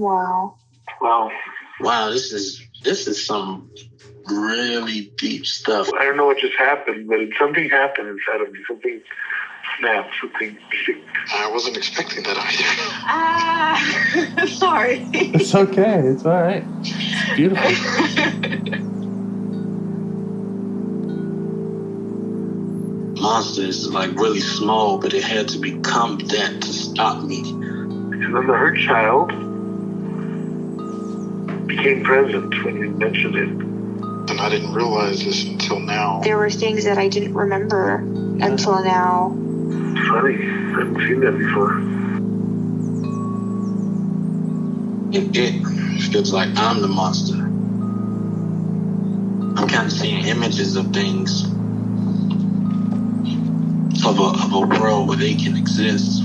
Wow. Wow, this is some really deep stuff. I don't know what just happened, but something happened inside of me. Something snapped, something sick. I wasn't expecting that either. Sorry. It's okay. It's all right. It's beautiful. Monster is like really small, but it had to become that to stop me. And then the hurt child became present when you mentioned it. And I didn't realize this until now. There were things that I didn't remember until now. Funny, I haven't seen that before. It feels like I'm the monster. I'm kind of seeing images of things. Of a world where they can exist.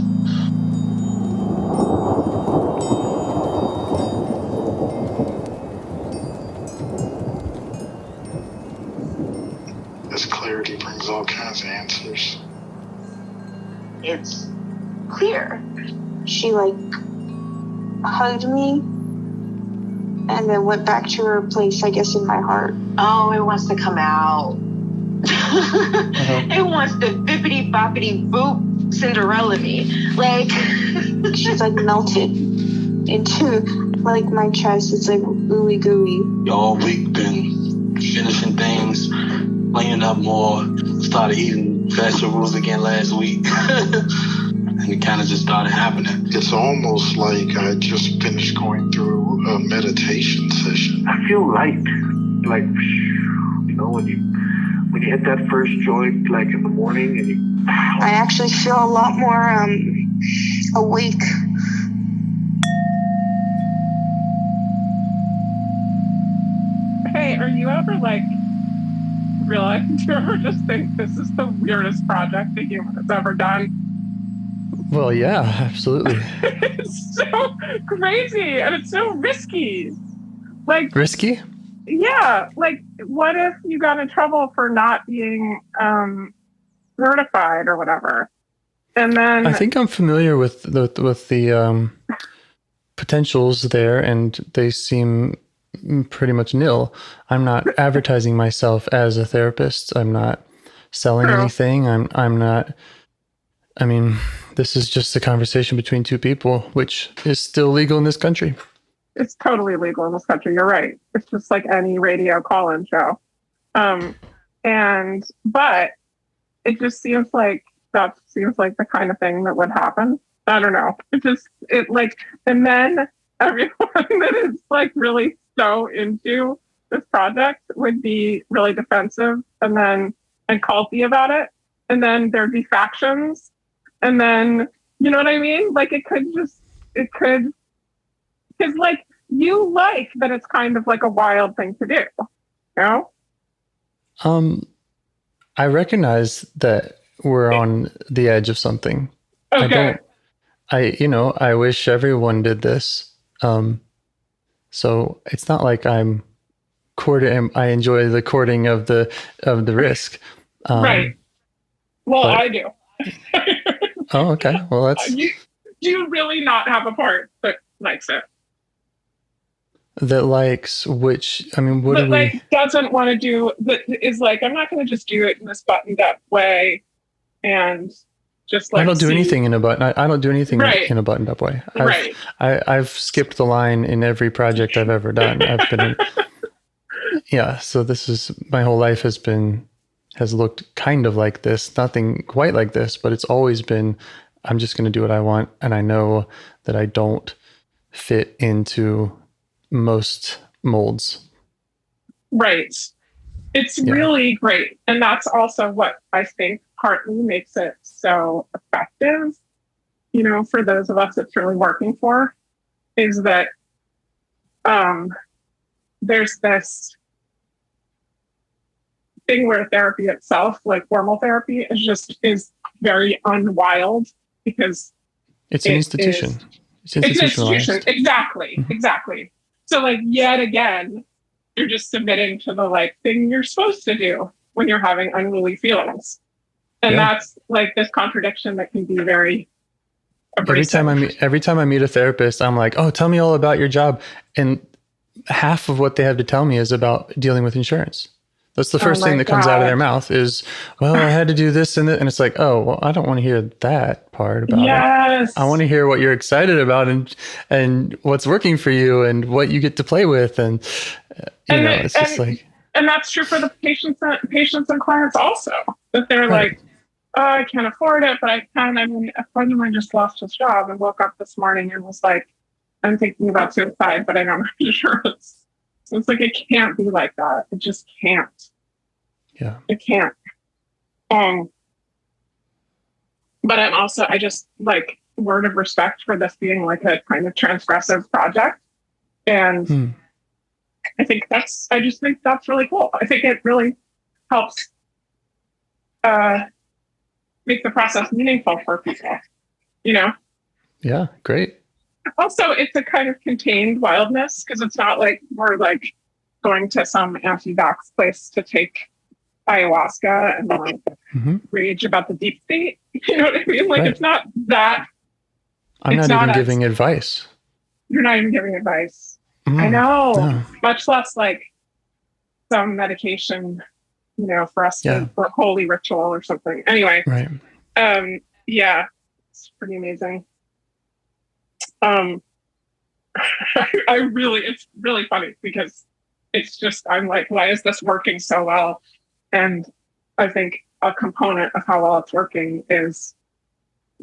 This clarity brings all kinds of answers. It's clear. She hugged me and then went back to her place, I guess, in my heart. Oh, it wants to come out. It wants to bippity boppity boop Cinderella me. She's melted into my chest. It's ooey gooey. All week been finishing things, cleaning up more, started eating vegetables again last week. And it kind of just started happening. It's almost like I just finished going through a meditation session. I feel light. When you hit that first joint, in the morning, and I actually feel a lot more awake. Hey, are you ever realize? Do you ever just think this is the weirdest project a human has ever done? Well, yeah, absolutely. It's so crazy and it's so risky. Risky? Yeah, what if you got in trouble for not being certified or whatever? And then I think I'm familiar with the potentials there, and they seem pretty much nil. I'm not advertising myself as a therapist. I'm not selling anything. I'm not. I mean, this is just a conversation between two people, which is still legal in this country. It's totally legal in this country. You're right. It's just like any radio call-in show. But it just seems like the kind of thing that would happen. I don't know. And then everyone that is really so into this project would be really defensive and culty about it. And then there'd be factions. And then, you know what I mean? Because you that it's kind of a wild thing to do, you know? I recognize that we're on the edge of something. Okay. I wish everyone did this. So it's not like I'm courting. I enjoy the courting of the risk. Right. Well, I do. Oh, okay. Well, that's. Do you really not have a part that likes it? That likes which? I mean, what do we? Doesn't want to do that is I'm not going to just do it in this buttoned up way, and just I don't do anything in a button. I don't do anything in a buttoned up way. I've skipped the line in every project I've ever done. I've been. Yeah. So this is my whole life has looked kind of like this. Nothing quite like this, but it's always been. I'm just going to do what I want, and I know that I don't fit into most molds. Right. It's really great. And that's also what I think partly makes it so effective, for those of us it's really working for, is that there's this thing where therapy itself, formal therapy, is very unwild because it's an institution. It's institutionalized. Exactly. So yet again, you're just submitting to the thing you're supposed to do when you're having unruly feelings. And that's this contradiction that can be very every time I meet a therapist, I'm like, oh, tell me all about your job. And half of what they have to tell me is about dealing with insurance. That's the first thing that comes out of their mouth is, well, I had to do this and that. And it's like, oh, well, I don't want to hear that part about it. I want to hear what you're excited about and what's working for you and what you get to play with. And, it's just like. And that's true for the patients and clients also, that they're like, oh, I can't afford it, but I can. I mean, a friend of mine just lost his job and woke up this morning and was like, I'm thinking about suicide, but I don't have insurance. So it's like, it can't be like that. It just can't. Yeah. It can't. But I just like, word of respect for this being like a kind of transgressive project. And I just think that's really cool. I think it really helps make the process meaningful for people, Yeah, great. Also, it's a kind of contained wildness because it's not like we're like going to some anti-vax place to take ayahuasca and like rage about the deep state. You know what I mean? Like It's not that. I'm not even giving advice. You're not even giving advice. I know. No. Much less like some medication, for us for a holy ritual or something. Anyway. Right. Yeah, it's pretty amazing. It's really funny because it's just, I'm like, why is this working so well? And I think a component of how well it's working is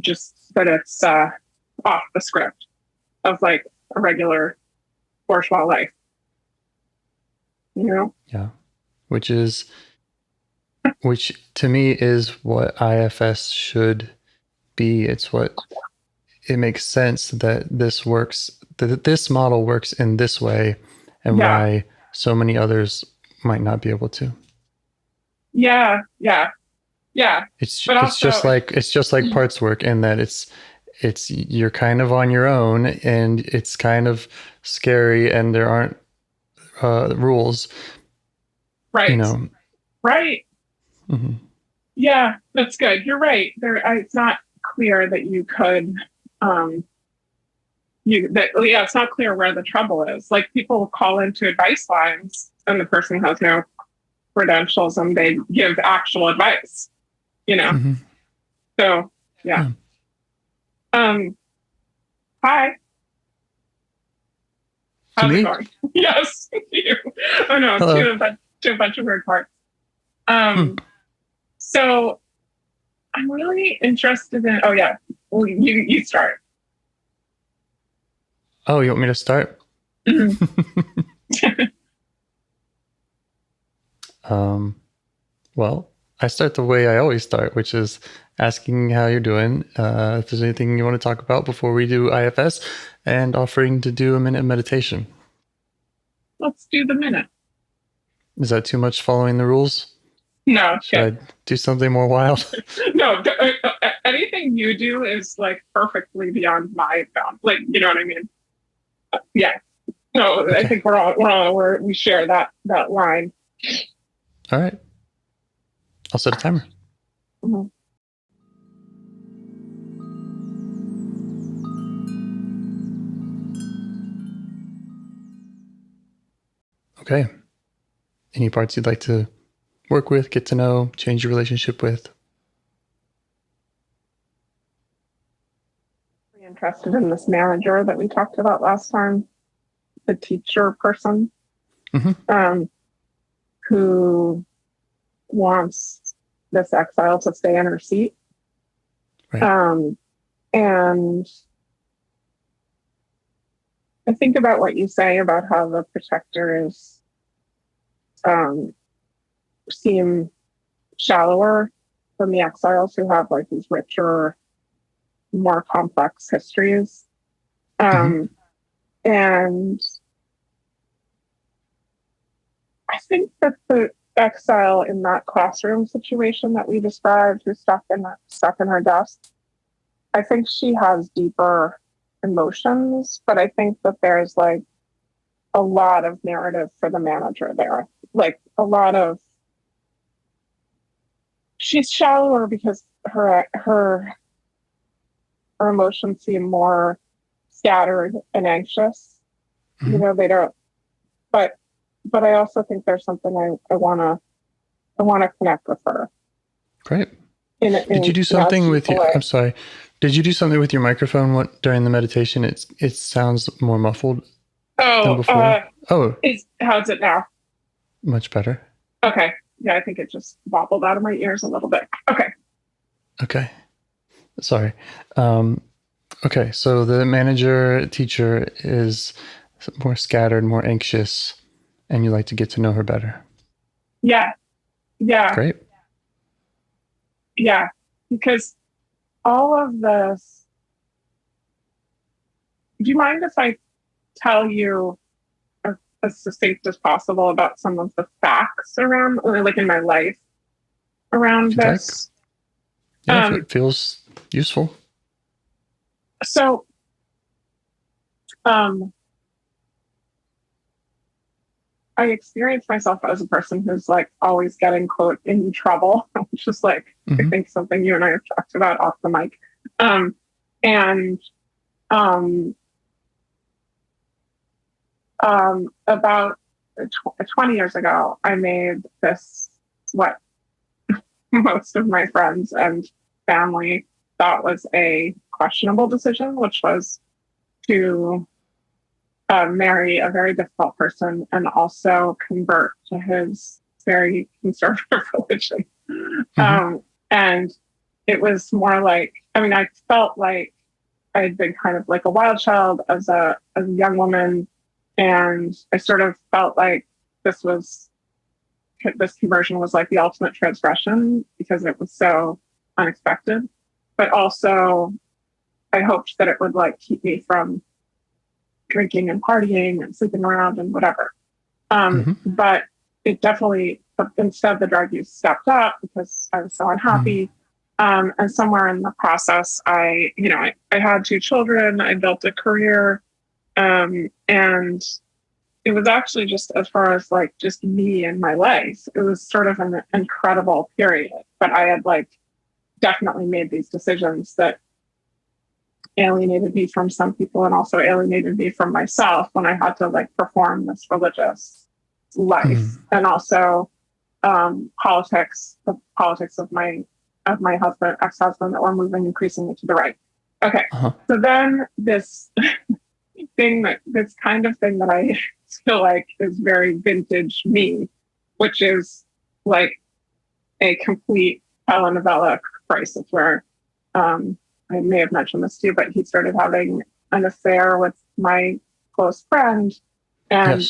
just that it's off the script of like a regular bourgeois life. Yeah. Which to me is what IFS should be. It makes sense that this works, that this model works in this way, and why so many others might not be able to. Yeah. It's just like parts work in that it's you're kind of on your own and it's kind of scary and there aren't rules. Right. Right. Mm-hmm. Yeah, that's good. You're right. It's not clear that you could. It's not clear where the trouble is. Like people call into advice lines, and the person has no credentials, and they give actual advice. Mm-hmm. So yeah. Hi. How's it going? Yes, you. Oh no, to a bunch of weird parts. So I'm really interested in. Oh yeah, well, you start. Oh, you want me to start? Well, I start the way I always start, which is asking how you're doing, if there's anything you want to talk about before we do IFS, and offering to do a minute meditation. Let's do the minute. Is that too much following the rules? No. Should I do something more wild? No, anything you do is like perfectly beyond my bound. Like, you know what I mean? Yeah. No, okay. I think we share that line. All right. I'll set a timer. Mm-hmm. Okay. Any parts you'd like to work with, get to know, change your relationship with? Really interested in this manager that we talked about last time, the teacher person, who wants this exile to stay in her seat. Right. And I think about what you say about how the protectors seem shallower than the exiles who have like these richer, more complex histories. And I think that the exile in that classroom situation that we described, who's stuck in her desk, I think she has deeper emotions, but I think that there's like a lot of narrative for the manager there. Like a lot of, she's shallower because her her emotions seem more scattered and anxious. Mm-hmm. They don't, but I also think there's something I want to connect with her. Great. Did you do something with your, I'm sorry. Did you do something with your microphone during the meditation? It sounds more muffled than before. How's it now? Much better. Okay. Yeah, I think it just wobbled out of my ears a little bit. Okay. Sorry. Okay. So the manager teacher is more scattered, more anxious, and you like to get to know her better. Yeah. Great. Yeah. Because all of this, do you mind if I tell you as succinct as possible about some of the facts around, like in my life around this? Yeah, if it feels useful. So, I experience myself as a person who's like always getting, quote, in trouble, which is like, I think something you and I have talked about off the mic. About 20 years ago, I made this, what most of my friends and family thought was a questionable decision, which was to marry a very difficult person and also convert to his very conservative religion. And it was more like, I felt like I had been kind of like a wild child as a young woman. And I sort of felt like this conversion was like the ultimate transgression because it was so unexpected. But also I hoped that it would like keep me from drinking and partying and sleeping around and whatever. But it definitely, instead the drug use stepped up because I was so unhappy. And somewhere in the process, I had 2 children, I built a career, and it was actually just as far as like just me and my life, it was sort of an incredible period. But I had like definitely made these decisions that alienated me from some people and also alienated me from myself when I had to like perform this religious life. And also the politics of my ex-husband that were moving increasingly to the right. Okay. So then this this kind of thing that I feel like is very vintage me, which is like a complete telenovela crisis where I may have mentioned this to you, but he started having an affair with my close friend. And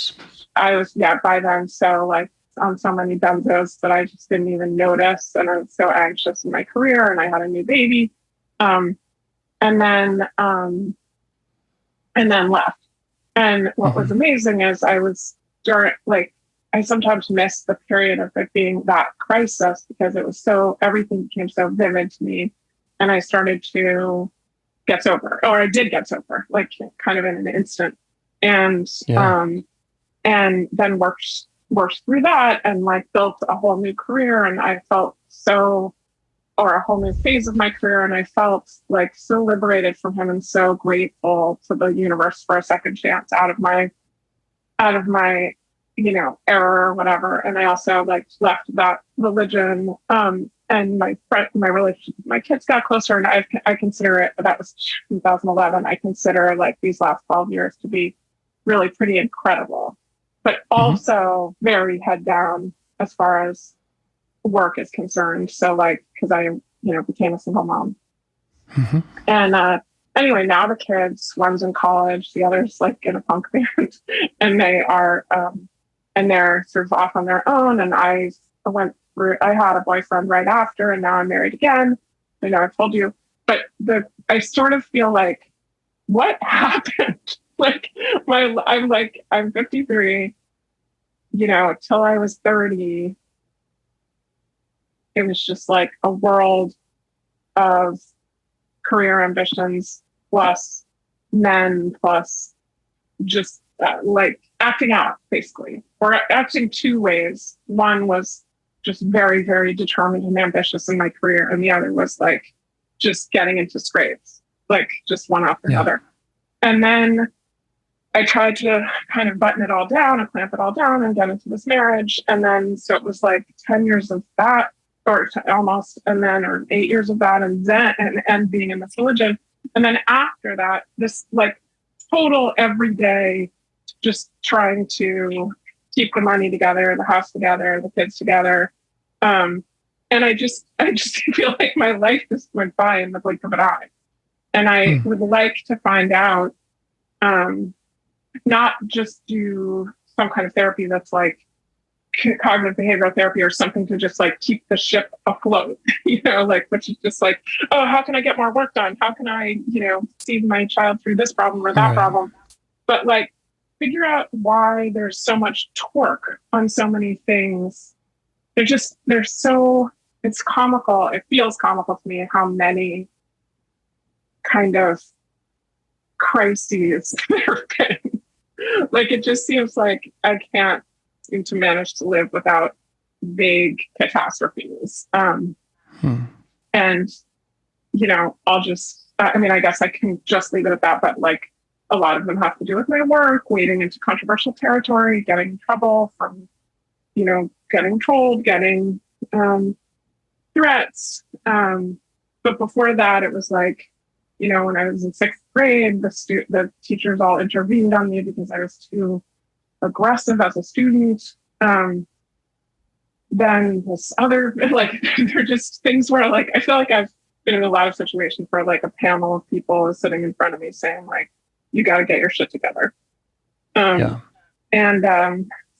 I was, by then, so like on so many benzos that I just didn't even notice. And I was so anxious in my career and I had a new baby. And then left. And what was amazing is I sometimes missed the period of it being that crisis because it was everything became so vivid to me. And I started to get sober, or I did get sober, like kind of in an instant. And then worked through that and like built a whole new career. And I felt a whole new phase of my career. And I felt like so liberated from him and so grateful to the universe for a second chance out of my, error or whatever. And I also like left that religion, and my relationship with my kids got closer. And I consider it, that was 2011. I consider like these last 12 years to be really pretty incredible, but also very head down as far as work is concerned. So like, cause I, became a single mom. And, anyway, now the kids, one's in college, the other's like in a punk band, and they are, and they're sort of off on their own. And I had a boyfriend right after, and now I'm married again. I know I've told you, but I sort of feel like, what happened? Like I'm 53, till I was 30, it was just like a world of career ambitions plus men plus just like acting out, basically, or acting 2 ways. One was just very, very determined and ambitious in my career, and the other was like just getting into scrapes. like just one after another. And then I tried to kind of button it all down and clamp it all down and get into this marriage. And then, so it was like 10 years of that, or almost, and then, or 8 years of that, and then, and being in this religion. And then after that, this like total everyday, just trying to keep the money together, the house together, the kids together. And I just feel like my life just went by in the blink of an eye. And I would like to find out, not just do some kind of therapy that's like cognitive behavioral therapy or something to just like keep the ship afloat, you know, like, which is just like, oh, how can I get more work done? How can I, you know, see my child through this problem or that problem? But like, figure out why there's so much torque on so many things. They're so, it's comical. It feels comical to me how many kind of crises there have been. Like, it just seems like I can't seem to manage to live without vague catastrophes. And, you know, I'll just, I mean, I guess I can just leave it at that, but like a lot of them have to do with my work, wading into controversial territory, getting in trouble from, you know, getting trolled, getting threats. But before that, it was like, you know, when I was in 6th grade, the teachers all intervened on me because I was too aggressive as a student. Then this other, like, they're just things where, like, I feel like I've been in a lot of situations where, like, a panel of people is sitting in front of me saying, like, you got to get your shit together. And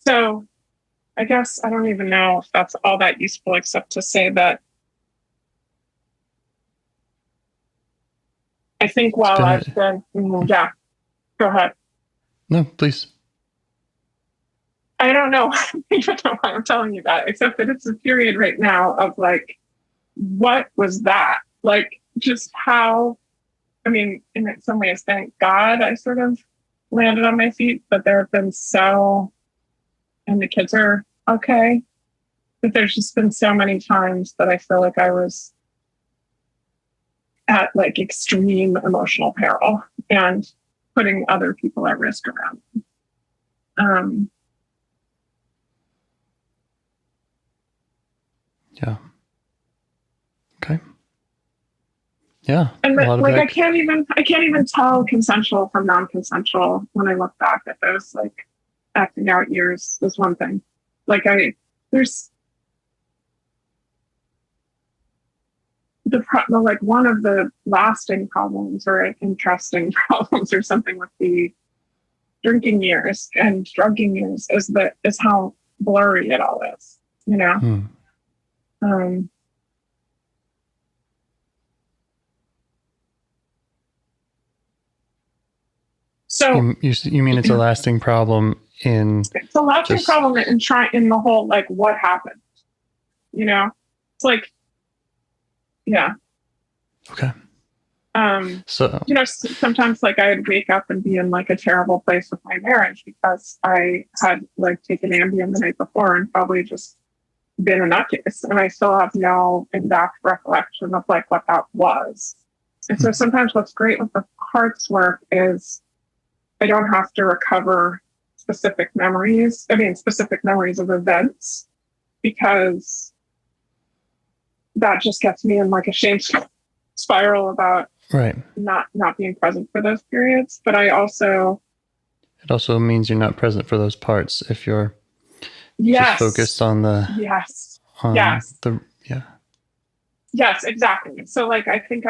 so I guess I don't even know if that's all that useful, except to say that I think while I've been, go ahead. No, please. I don't know even know why I'm telling you that, except that it's a period right now of like, what was that? Like, just how, I mean, in some ways, thank God I sort of landed on my feet, but there have been and the kids are okay, but there's just been so many times that I feel like I was at like extreme emotional peril and putting other people at risk around me. Yeah. Okay. Yeah. And like I can't even tell consensual from non-consensual when I look back at those like acting out years is one thing. Like there's like one of the lasting problems or interesting problems or something with the drinking years and drugging years is how blurry it all is, you know? So you mean it's a lasting problem it's a lasting problem in the whole, like, what happened, you know? It's like, yeah. Okay. So, you know, sometimes like I would wake up and be in like a terrible place with my marriage because I had like taken Ambien the night before and probably just been a nutcase, and I still have no exact recollection of like what that was. And so sometimes what's great with the parts work is I don't have to recover specific memories of events, because that just gets me in like a shame spiral about not being present for those periods. But it also means you're not present for those parts if you're just focused on the Yes, exactly. So like I think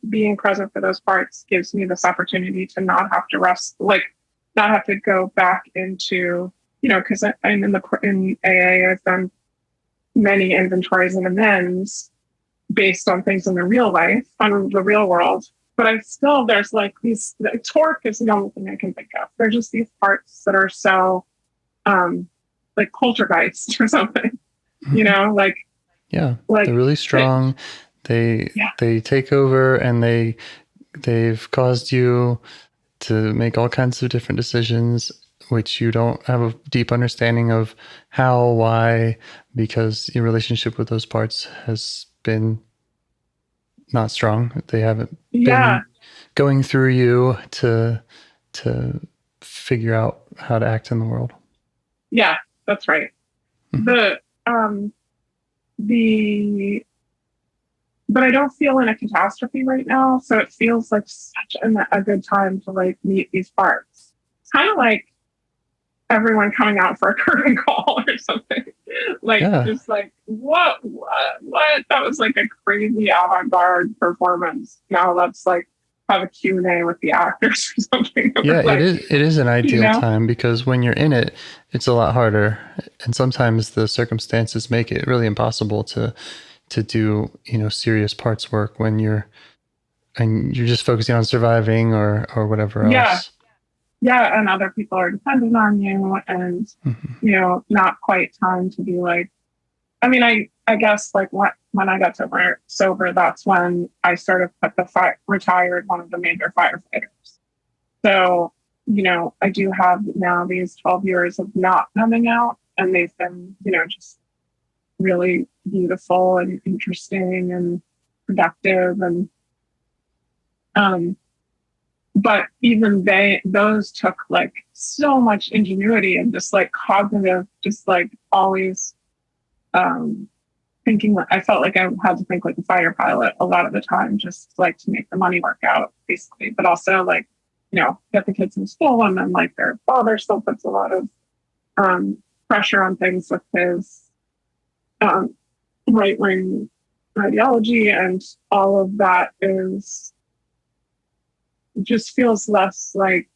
being present for those parts gives me this opportunity to not have to not have to go back into, you know, because I'm in AA, I've done many inventories and amends based on things in the real life, on the real world. But there's like the torque is the only thing I can think of. They're just these parts that are so like poltergeist or something, you know, like, yeah, like, they're really strong. They take over, and they've caused you to make all kinds of different decisions, which you don't have a deep understanding of how, why, because your relationship with those parts has been not strong. They haven't been going through you to figure out how to act in the world. Yeah, that's right. Mm-hmm. But I don't feel in a catastrophe right now, so it feels like such a good time to like meet these parts. It's kind of like everyone coming out for a curtain call or something. Just like what? That was like a crazy avant-garde performance. Now let's like have a Q&A with the actors or something. Yeah, like, it is an ideal time, because when you're in it, it's a lot harder, and sometimes the circumstances make it really impossible to do, serious parts work when you're just focusing on surviving or whatever else. Yeah, and other people are dependent on you, and not quite time to be like. I mean, I guess like when I got sober, that's when I sort of retired one of the major firefighters. So, I do have now these 12 years of not coming out, and they've been, just really beautiful and interesting and productive. And, but even those took like so much ingenuity and just like cognitive, just like always, thinking. I felt like I had to think like a fighter pilot a lot of the time, just like to make the money work out, basically. But also like, get the kids in school, and then like their father still puts a lot of pressure on things with his right-wing ideology, and all of that just feels less like,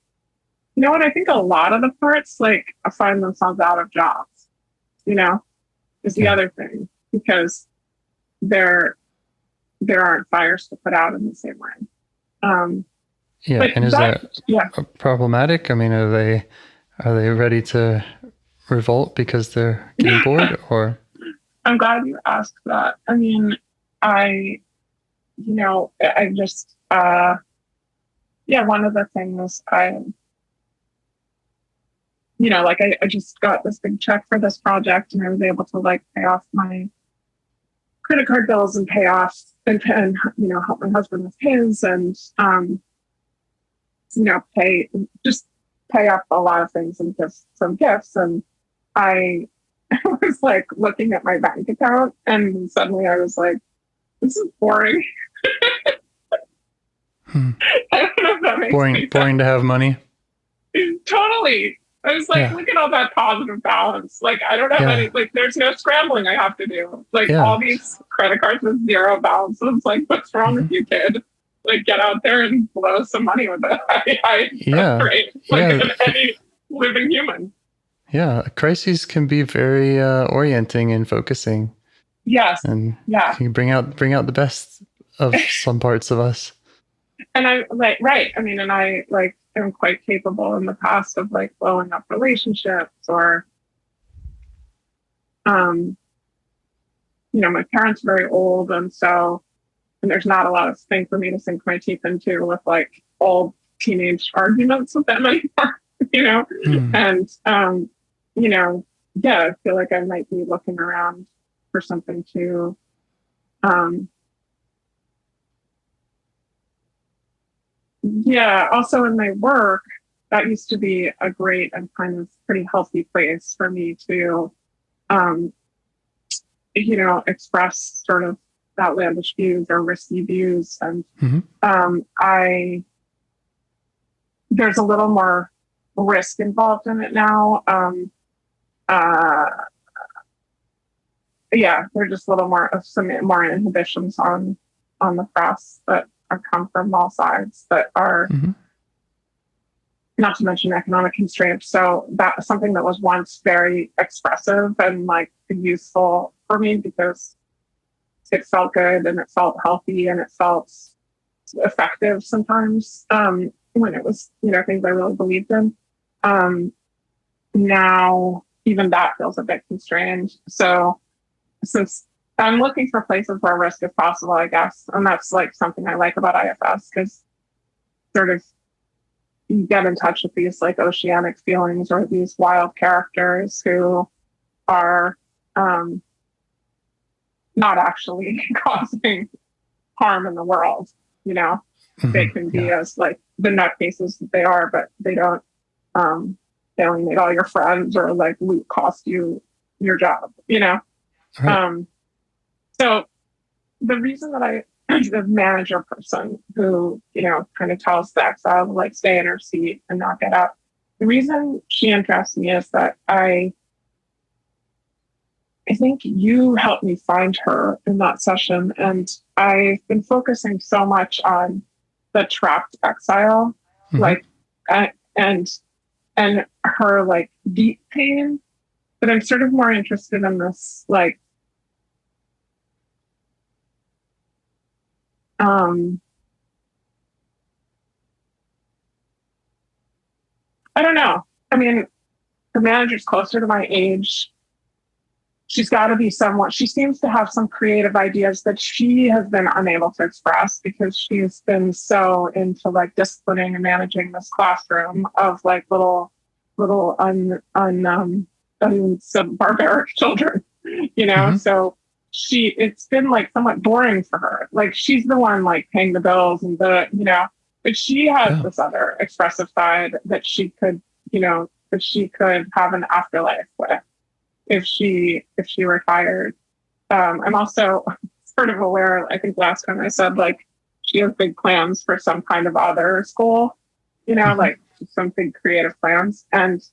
what I think a lot of the parts like find themselves out of jobs, is the other thing, because there aren't fires to put out in the same way. And is that problematic? I mean, are they ready to revolt because they're getting bored, or? I'm glad you asked that. I mean, I just, one of the things I just got this big check for this project, and I was able to like pay off my credit card bills and pay off and help my husband with his, and pay off a lot of things and give some gifts. And I was like looking at my bank account, and suddenly I was like, this is boring. I don't know if that makes boring to have money. Totally. I was like, look at all that positive balance. Like, I don't have any, like, there's no scrambling I have to do. Like, all these credit cards with zero balances. Like, what's wrong with you, kid? Like, get out there and blow some money with it. That's great. Like, any living human. Yeah. Crises can be very orienting and focusing. Yes. And can bring out the best of some parts of us. And I like, right. I mean, and I like, am quite capable in the past of like blowing up relationships, or, my parents are very old. And there's not a lot of thing for me to sink my teeth into with like old teenage arguments with them anymore, And, I feel like I might be looking around for something to, also in my work, that used to be a great and kind of pretty healthy place for me to, express sort of outlandish views or risky views. And there's a little more risk involved in it now. There's just a little more of some more inhibitions on the press that come from all sides that are, not to mention economic constraints. So that's something that was once very expressive and like useful for me, because it felt good and it felt healthy and it felt effective sometimes, when it was, things I really believed in. Now even that feels a bit constrained. So since I'm looking for places where risk is possible, I guess. And that's like something I like about IFS, because sort of you get in touch with these like oceanic feelings or these wild characters who are not actually causing harm in the world. You know, they can be as like the nutcases that they are, but they don't alienate all your friends or like cost you your job. You know, right. So the reason that I'm the manager person who, you know, kind of tells the exile to like stay in her seat and not get up. The reason she interests me is that I think you helped me find her in that session. And I've been focusing so much on the trapped exile, like, and her like deep pain, but I'm sort of more interested in this, like, I don't know. I mean, the manager's closer to my age. She's got to be somewhat, she seems to have some creative ideas that she has been unable to express because she's been so into like disciplining and managing this classroom of like little some barbaric children, you know? So it's been like somewhat boring for her. Like she's the one like paying the bills and you know, but she has this other expressive side that she could, you know, that she could have an afterlife with if she retired. I'm also sort of aware, I think last time I said like she has big plans for some kind of other school, you know, like some big creative plans. And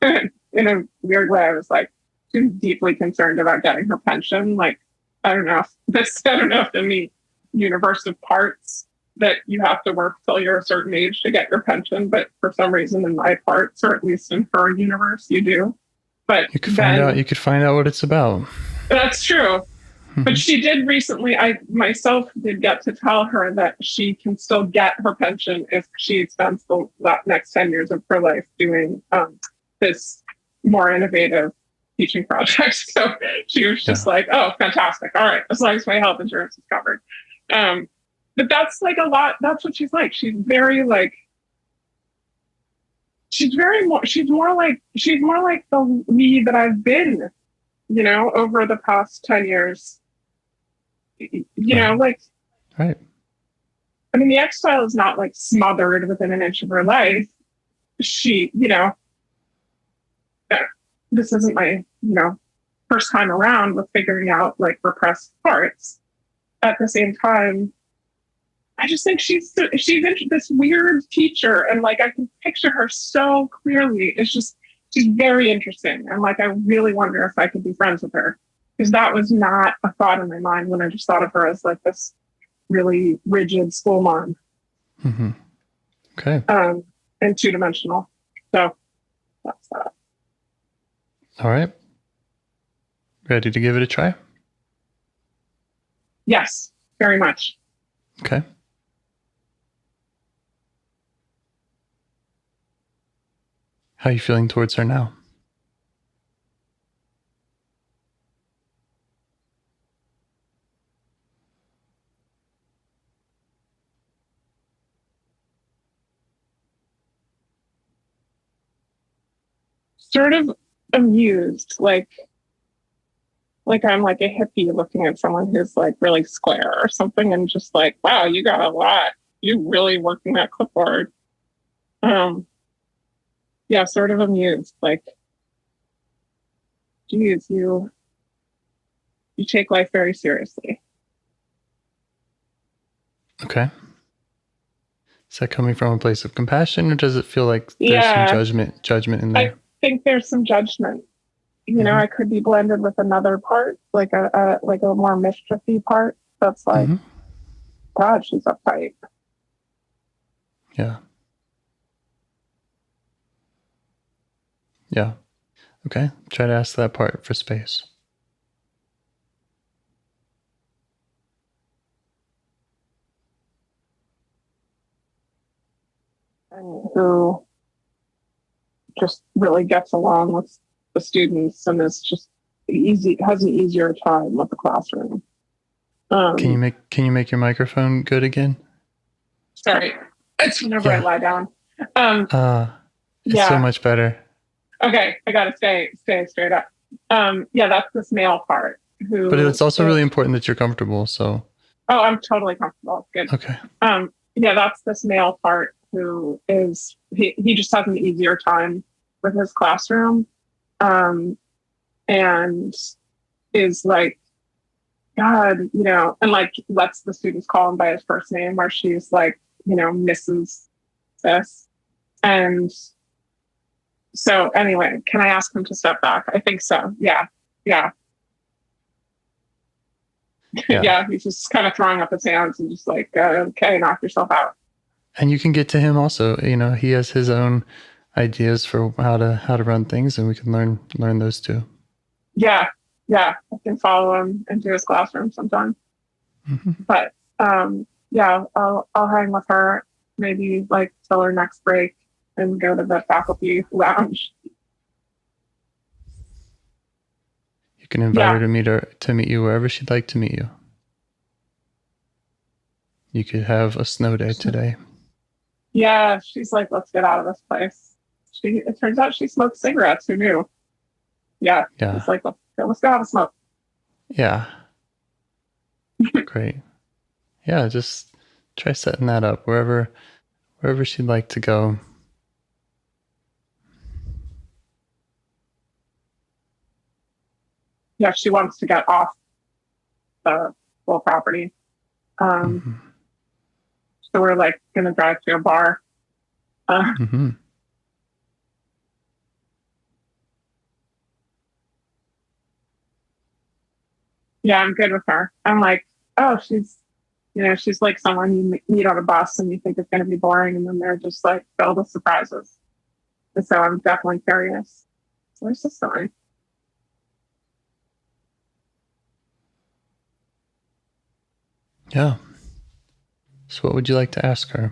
in a weird way, I was like, she's deeply concerned about getting her pension. Like, I don't know if in the universe of parts that you have to work till you're a certain age to get your pension, but for some reason in my parts, or at least in her universe, you do. But you could find out what it's about. That's true. But she did recently, I myself did get to tell her that she can still get her pension if she spends the next 10 years of her life doing this more innovative teaching project. So she was just like, oh, fantastic. All right. As long as my health insurance is covered. But that's like a lot. That's what she's like. She's very like, she's more like the me that I've been, you know, over the past 10 years, you know, like, right. I mean, the exile is not like smothered within an inch of her life. She, you know, this isn't my, you know, first time around with figuring out like repressed parts. At the same time, I just think she's this weird teacher, and like I can picture her so clearly. It's just she's very interesting, and like I really wonder if I could be friends with her, because that was not a thought in my mind when I just thought of her as like this really rigid school mom. Okay. And two-dimensional. So that's that. All right. Ready to give it a try? Yes, very much. Okay. How are you feeling towards her now? Sort of amused, like I'm like a hippie looking at someone who's like really square or something, and just like, wow, you got a lot. You really working that clipboard. Yeah, sort of amused, like, geez, you take life very seriously. Okay. Is that coming from a place of compassion, or does it feel like there's some judgment in there? I think there's some judgment. You know, I could be blended with another part, like a more mischiefy part. That's like, God, she's uptight. Yeah. Yeah. Okay. Try to ask that part for space. And who just really gets along with the students and is just has an easier time with the classroom. Can you make your microphone good again? Sorry, it's whenever I lie down. It's so much better. Okay, I gotta stay straight up. That's this male part who. But it's also really important that you're comfortable. So. Oh, I'm totally comfortable. Good. Okay. Yeah, that's this male part who is, he just has an easier time with his classroom. And is like, God, and like lets the students call him by his first name, where she's like, Mrs. This. And so anyway, can I ask him to step back? I think so. Yeah. Yeah. Yeah. He's just kind of throwing up his hands and just like, okay, knock yourself out. And you can get to him also. He has his own ideas for how to run things, and we can learn those too. Yeah. I can follow him into his classroom sometime. Mm-hmm. But yeah, I'll hang with her maybe like till her next break and go to the faculty lounge. You can invite her to meet you wherever she'd like to meet you. You could have a snow day today. Yeah, she's like, let's get out of this place. It turns out she smokes cigarettes. Who knew? Yeah. It's like, let's go have a smoke. Yeah. Great. Yeah, just try setting that up wherever she'd like to go. Yeah, she wants to get off the full property. So we're like gonna drive to a bar. Yeah, I'm good with her. I'm like, oh, she's like someone you meet on a bus and you think it's going to be boring, and then they're just like filled with surprises. And so I'm definitely curious. Where's the story? Yeah. So what would you like to ask her?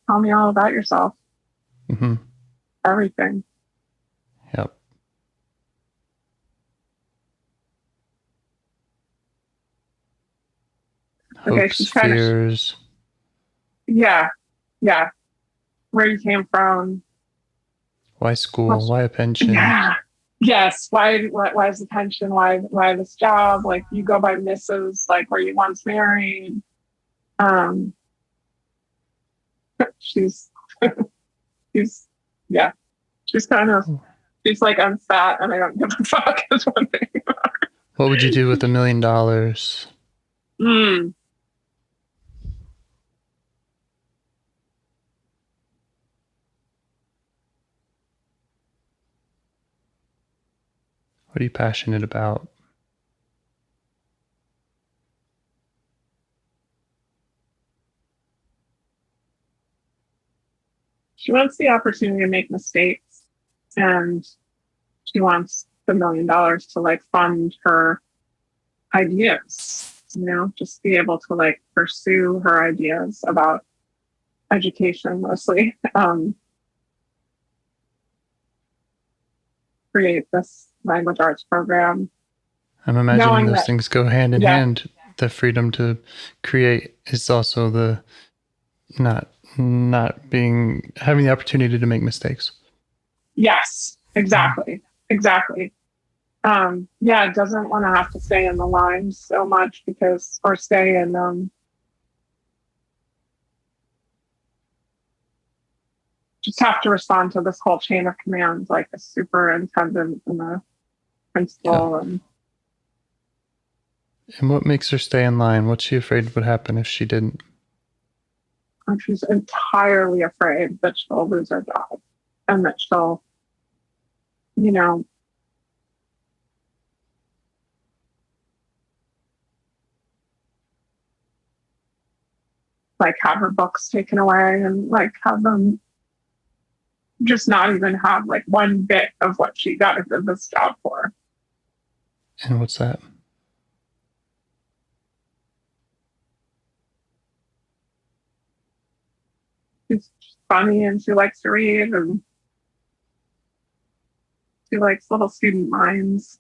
Tell me all about yourself. Mm-hmm. Everything. Yep. Okay, Hopes, fears. Yeah. Where you came from. Why school? Why a pension? Yeah. Yes. Why is the pension? Why this job? Like, you go by Mrs. Like, were you once married? She's kind of, she's like, I'm fat and I don't give a fuck is one thing. What would you do with $1 million? What are you passionate about? She wants the opportunity to make mistakes, and she wants the $1 million to like fund her ideas, just be able to like pursue her ideas about education mostly. Create this language arts program. I'm imagining those things go hand in hand. The freedom to create is also the not having the opportunity to make mistakes. Yes, exactly. It doesn't want to have to stay in the lines so much or stay in just have to respond to this whole chain of commands, like a superintendent and a principal. And what makes her stay in line? What's she afraid would happen if she didn't? She's entirely afraid that she'll lose her job and that she'll, like have her books taken away and like have them just not even have like one bit of what she got into this job for. And what's that? She's funny and she likes to read and she likes little student minds.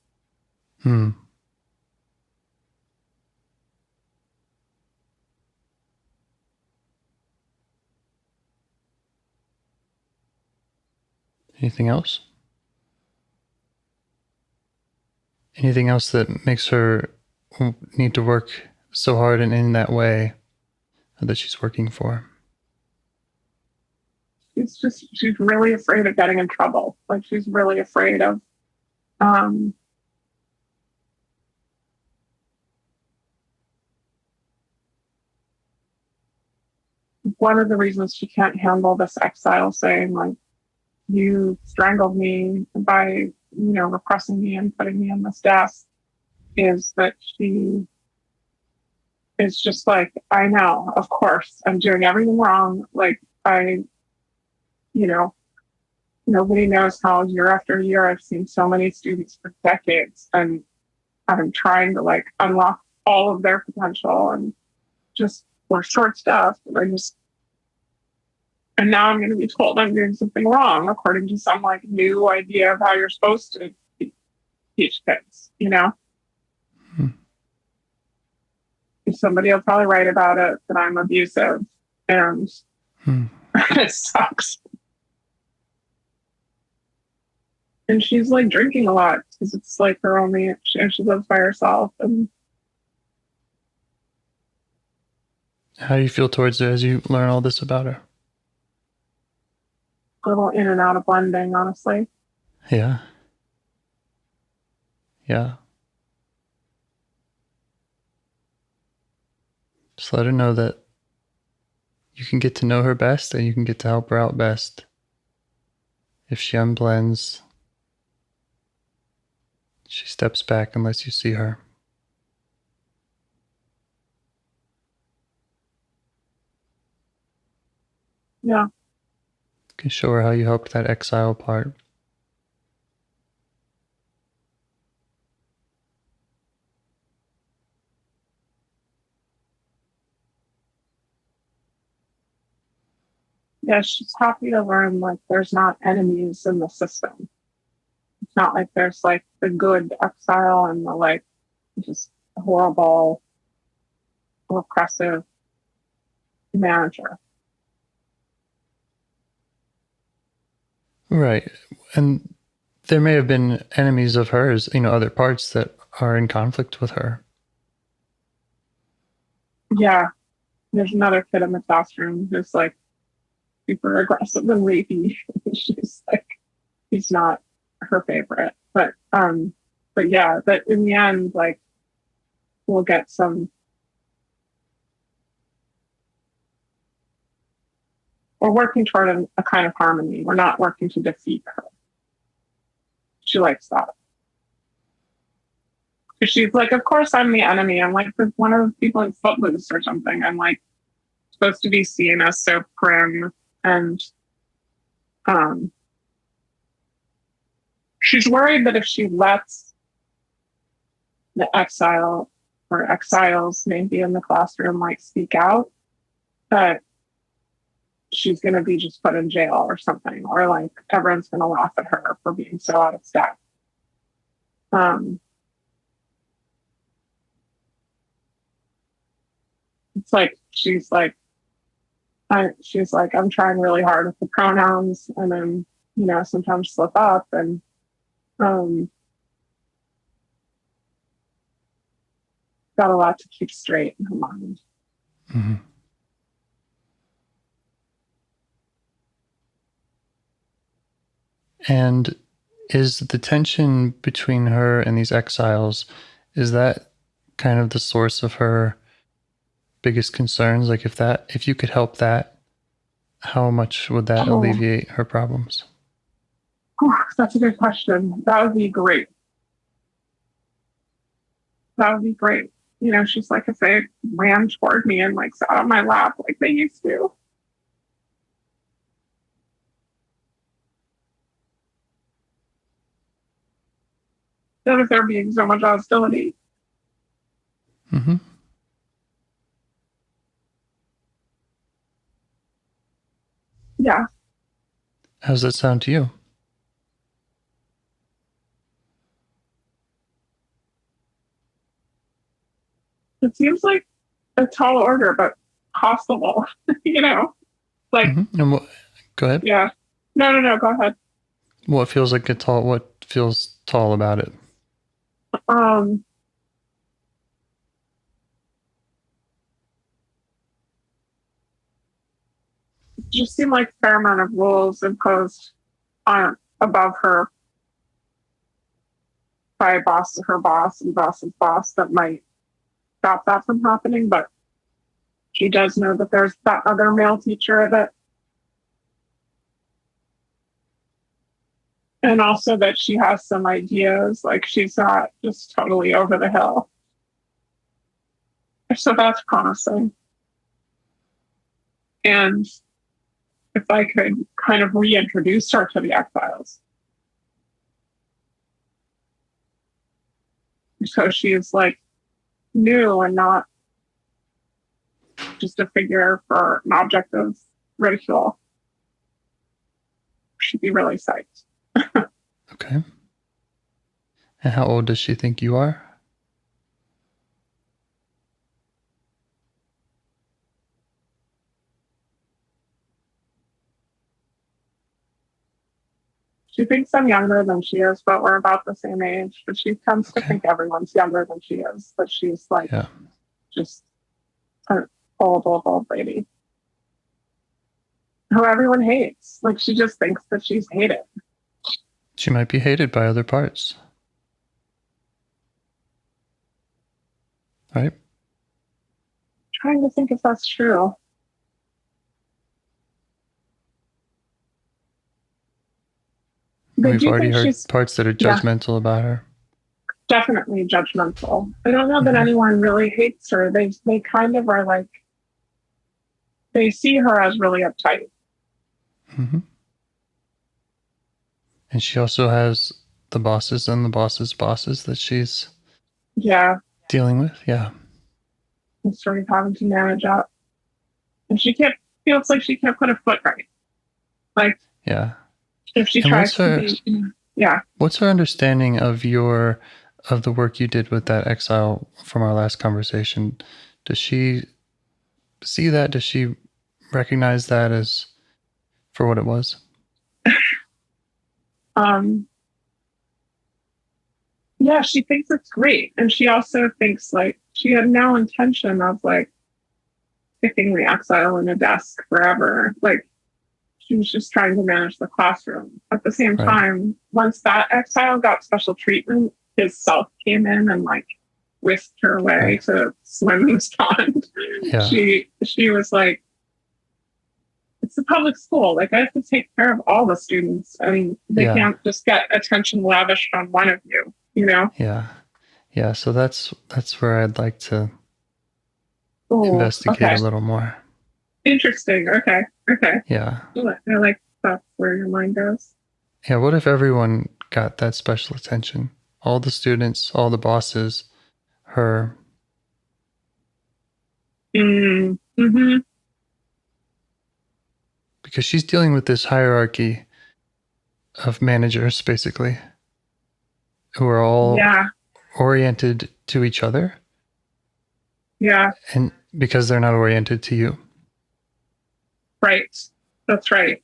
Anything else? Anything else that makes her need to work so hard and in that way that she's working for? She's really afraid of getting in trouble. Like, she's really afraid of, one of the reasons she can't handle this exile, saying like, you strangled me by, repressing me and putting me in this desk, is that she is just like, I know, of course, I'm doing everything wrong. Like, nobody knows how year after year I've seen so many students for decades, and I'm trying to like unlock all of their potential, and just we're short staffed, and now I'm going to be told I'm doing something wrong according to some like new idea of how you're supposed to teach kids, Somebody will probably write about it that I'm abusive, and it sucks. And she's like drinking a lot because it's like her only, and she lives by herself. And how do you feel towards her as you learn all this about her? A little in and out of blending, honestly. Yeah. Yeah. Just let her know that you can get to know her best and you can get to help her out best if she unblends. She steps back and lets you see her. Yeah. You can show her how you helped that exile part. Yeah, she's happy to learn like there's not enemies in the system. It's not like there's like the good exile and the like just horrible, oppressive manager. Right. And there may have been enemies of hers, other parts that are in conflict with her. Yeah. There's another kid in the classroom who's like super aggressive and rapey. She's like, he's not her favorite. But yeah, that in the end, like, we'll get some. We're working toward a kind of harmony. We're not working to defeat her. She likes that. She's like, of course I'm the enemy. I'm like one of the people in Footloose or something. I'm like supposed to be seen as so prim, and she's worried that if she lets the exile or exiles maybe in the classroom like speak out, that she's going to be just put in jail or something, or like everyone's going to laugh at her for being so out of step. It's like she's like, I'm trying really hard with the pronouns, and then sometimes slip up, and got a lot to keep straight in her mind. Mm-hmm. And is the tension between her and these exiles, is that kind of the source of her biggest concerns? Like if you could help that, how much would that alleviate her problems? That's a good question. That would be great. She's like, if they ran toward me and like sat on my lap like they used to. Then if there being so much hostility. Mm-hmm. Yeah. How's that sound to you? It seems like a tall order, but possible, like, mm-hmm. Go ahead. Yeah. No, go ahead. What feels tall about it? Just seem like a fair amount of rules imposed on above her by her boss and boss's boss that might stop that from happening. But she does know that there's that other male teacher that, and also that she has some ideas, like she's not just totally over the hill. So that's promising. And if I could kind of reintroduce her to the exiles. So she is like new and not just a figure for an object of ridicule. She'd be really psyched. Okay. And how old does she think you are? She thinks I'm younger than she is, but we're about the same age. But she tends to think everyone's younger than she is. But she's like just an old lady who everyone hates. Like she just thinks that she's hated. She might be hated by other parts. Right? Trying to think if that's true. We've already heard parts that are judgmental about her. Definitely judgmental. I don't know that anyone really hates her. They kind of are like, they see her as really uptight. Mm-hmm. And she also has the bosses and the bosses' bosses that she's dealing with. Yeah. And sort of having to manage up. And feels like she can't put a foot right. Like, if she tries to be, What's her understanding of the work you did with that exile from our last conversation? Does she see that? Does she recognize that as for what it was? Yeah, she thinks it's great. And she also thinks like she had no intention of like sticking the exile in a desk forever. Like she was just trying to manage the classroom. At the same time, once that exile got special treatment, his self came in and like whisked her away to swim in this pond. Yeah. She was like, it's a public school. Like I have to take care of all the students. I mean, they can't just get attention lavished on one of you, you know? Yeah. Yeah. So that's where I'd like to investigate a little more. Interesting. Okay. Yeah. I like that's where your mind goes. Yeah. What if everyone got that special attention? All the students, all the bosses, her. Mm-hmm. Because she's dealing with this hierarchy of managers, basically, who are all oriented to each other. Yeah. And because they're not oriented to you. Right. That's right.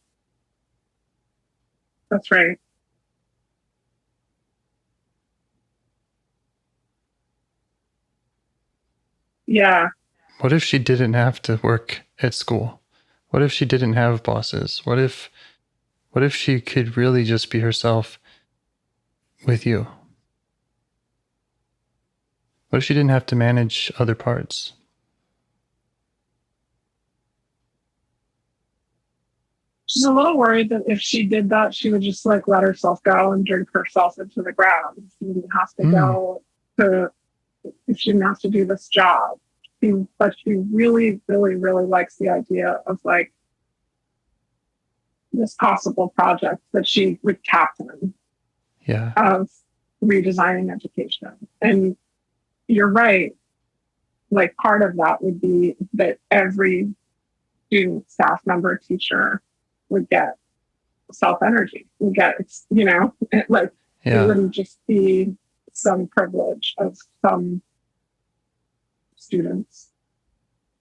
Yeah. What if she didn't have to work at school? What if she didn't have bosses? What if she could really just be herself with you? What if she didn't have to manage other parts? She's a little worried that if she did that, she would just like let herself go and drink herself into the ground. She didn't have to go if she didn't have to do this job. But she really, really, really likes the idea of like this possible project that she would captain of redesigning education. And you're right. Like part of that would be that every student, staff member, teacher would get self-energy, would get, it wouldn't just be some privilege of some students.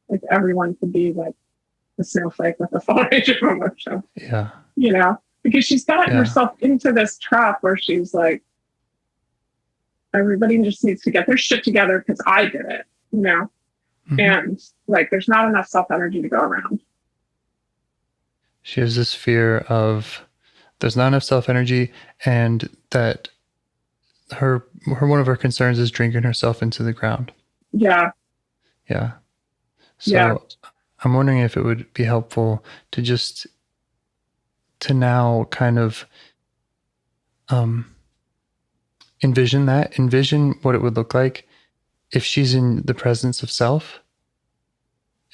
Like everyone could be like a snowflake with a full range of emotion. Yeah. Because she's gotten herself into this trap where she's like, everybody just needs to get their shit together because I did it, you know? Mm-hmm. And like, there's not enough self-energy to go around. She has this fear of there's not enough self-energy, and that her one of her concerns is drinking herself into the ground. Yeah. Yeah. So I'm wondering if it would be helpful to now kind of envision what it would look like if she's in the presence of self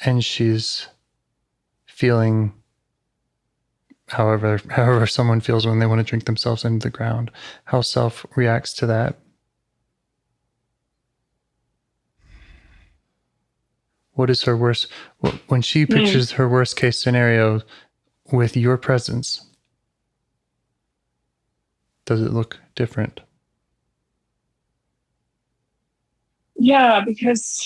and she's feeling however someone feels when they want to drink themselves into the ground, how self reacts to that. What is her worst, when she pictures her worst case scenario with your presence, does it look different? Yeah, because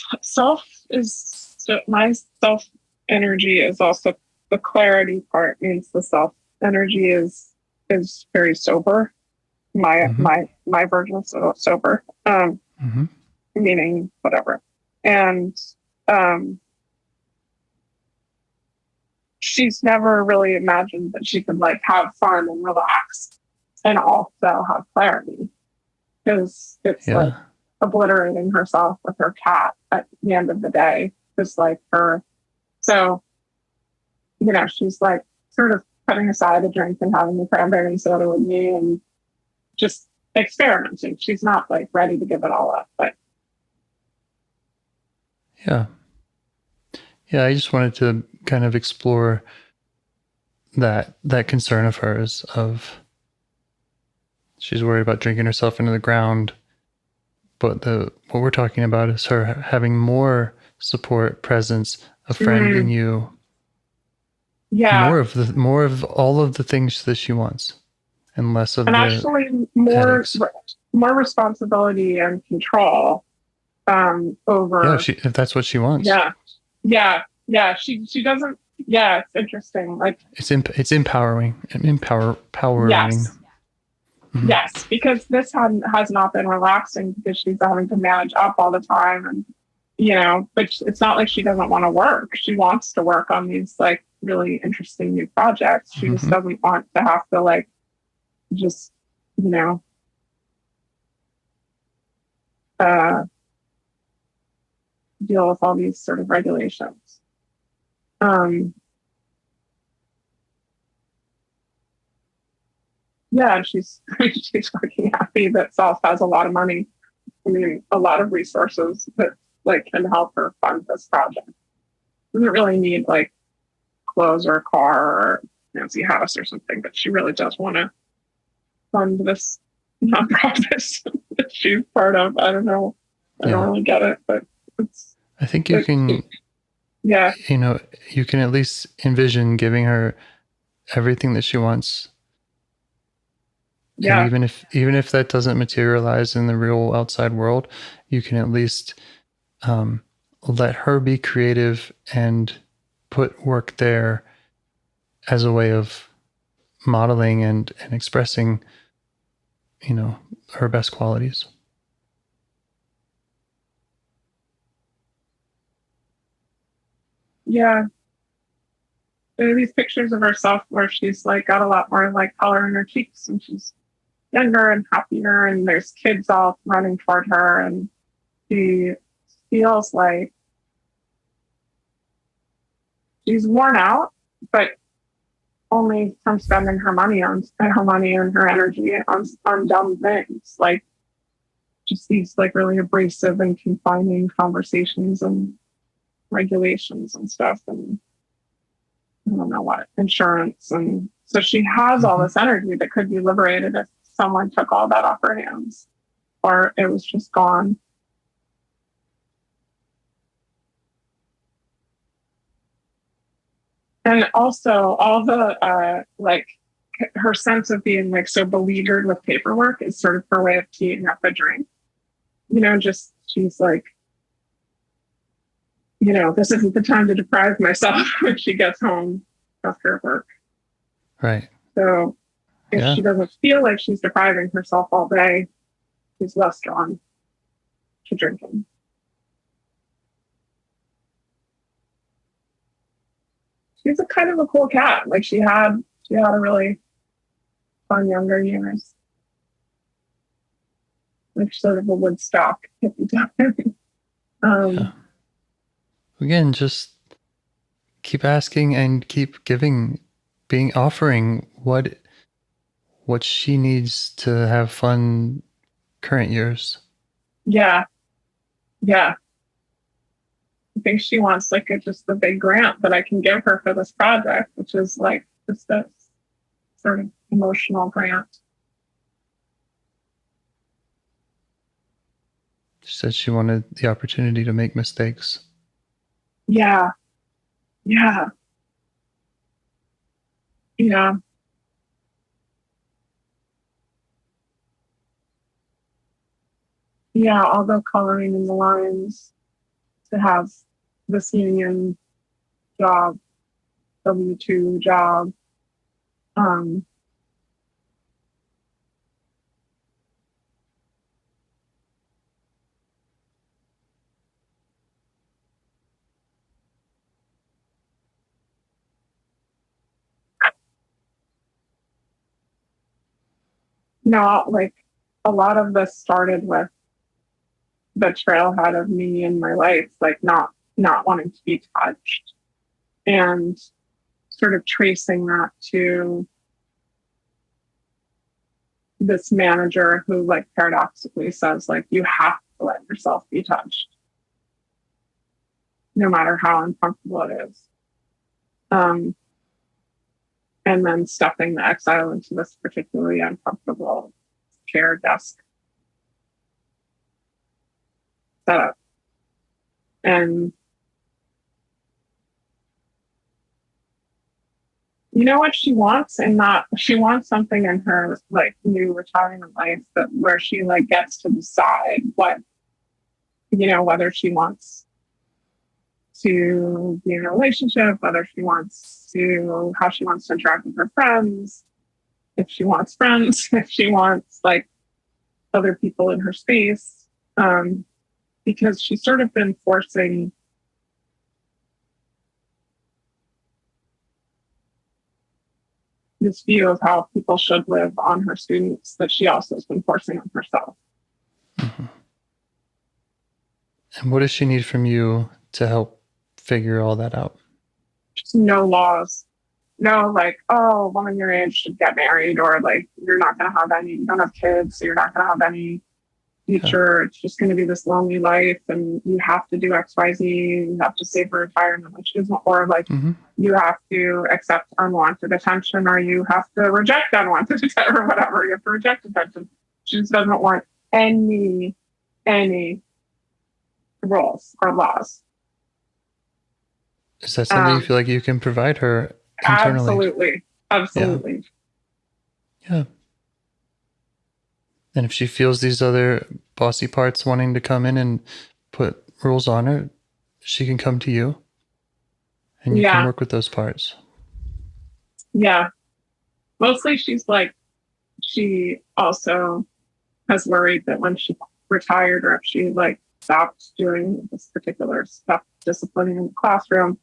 my self energy is also the clarity part, means the self energy is very sober. My version of sober, meaning whatever. And she's never really imagined that she could like have fun and relax and also have clarity, because it's like obliterating herself with her cat at the end of the day, just like her. So, you know, she's like sort of putting aside a drink and having a cranberry soda with me and just experimenting. She's not like ready to give it all up, but yeah, I just wanted to kind of explore that concern of hers of she's worried about drinking herself into the ground, but what we're talking about is her having more support, presence, a friend in you. Yeah. More of all of the things that she wants, and less of actually more responsibility and control over. Yeah, if that's what she wants. Yeah. She doesn't. Yeah, it's interesting. Like it's empowering. Yes. Mm-hmm. Yes, because this has not been relaxing because she's having to manage up all the time, and you know, but it's not like she doesn't want to work. She wants to work on these like really interesting new projects. She just doesn't want to have to like just, you know, deal with all these sort of regulations. Yeah, she's fucking happy that Self has a lot of money. I mean, a lot of resources that like can help her fund this project. Doesn't really need like clothes or a car or fancy house or something, but she really does want to fund this nonprofit that she's part of. I don't know. I don't really get it, but it's. I think you can. Yeah. You know, you can at least envision giving her everything that she wants. Yeah. And even if that doesn't materialize in the real outside world, you can at least let her be creative and put work there as a way of modeling and expressing, you know, her best qualities. Yeah. There are these pictures of herself where she's like got a lot more like color in her cheeks and she's younger and happier, and there's kids all running toward her, and she feels like she's worn out, but only from spending her money and her energy on dumb things, like just these like really abrasive and confining conversations and regulations and stuff, and I don't know what, insurance. And so she has all this energy that could be liberated if someone took all that off her hands, or it was just gone. And also all the like her sense of being like so beleaguered with paperwork is sort of her way of teeing up a drink. You know, just she's like, you know, this isn't the time to deprive myself when she gets home after work. Right. So if she doesn't feel like she's depriving herself all day, who's less drawn to drinking. She's a kind of a cool cat. Like she had a really fun younger years. Like sort of a Woodstock hippie time. Yeah. Again, just keep asking and keep giving, offering what she needs to have fun current years. Yeah. I think she wants like just the big grant that I can give her for this project, which is like just a sort of emotional grant. She said she wanted the opportunity to make mistakes. Yeah. All the coloring in the lines to have this union job, W-2 job. Like a lot of this started with the trailhead of me in my life, like not wanting to be touched, and sort of tracing that to this manager who like paradoxically says like you have to let yourself be touched no matter how uncomfortable it is. And then stuffing the exile into this particularly uncomfortable chair desk setup. And you know what she wants? And not, she wants something in her like new retirement life that where she like gets to decide what, whether she wants to be in a relationship, whether she wants to, how she wants to interact with her friends, if she wants friends, if she wants like other people in her space. Because she's sort of been forcing this view of how people should live on her students that she also has been forcing on herself. Mm-hmm. And what does she need from you to help figure all that out? Just no laws. No, like, oh, a woman your age should get married, or like, you don't have kids, so you're not going to have any future. Yeah. It's just going to be this lonely life, and you have to do X, Y, Z. You have to save for retirement, which isn't, or like, you have to accept unwanted attention, or you have to reject unwanted attention, or whatever. You have to reject attention. She just doesn't want any rules or laws. Is that something you feel like you can provide her internally? Absolutely. Yeah. And if she feels these other bossy parts wanting to come in and put rules on her, she can come to you and you can work with those parts. Yeah. Mostly she's like, she also has worried that when she retired or if she like stopped doing this particular stuff, disciplining in the classroom,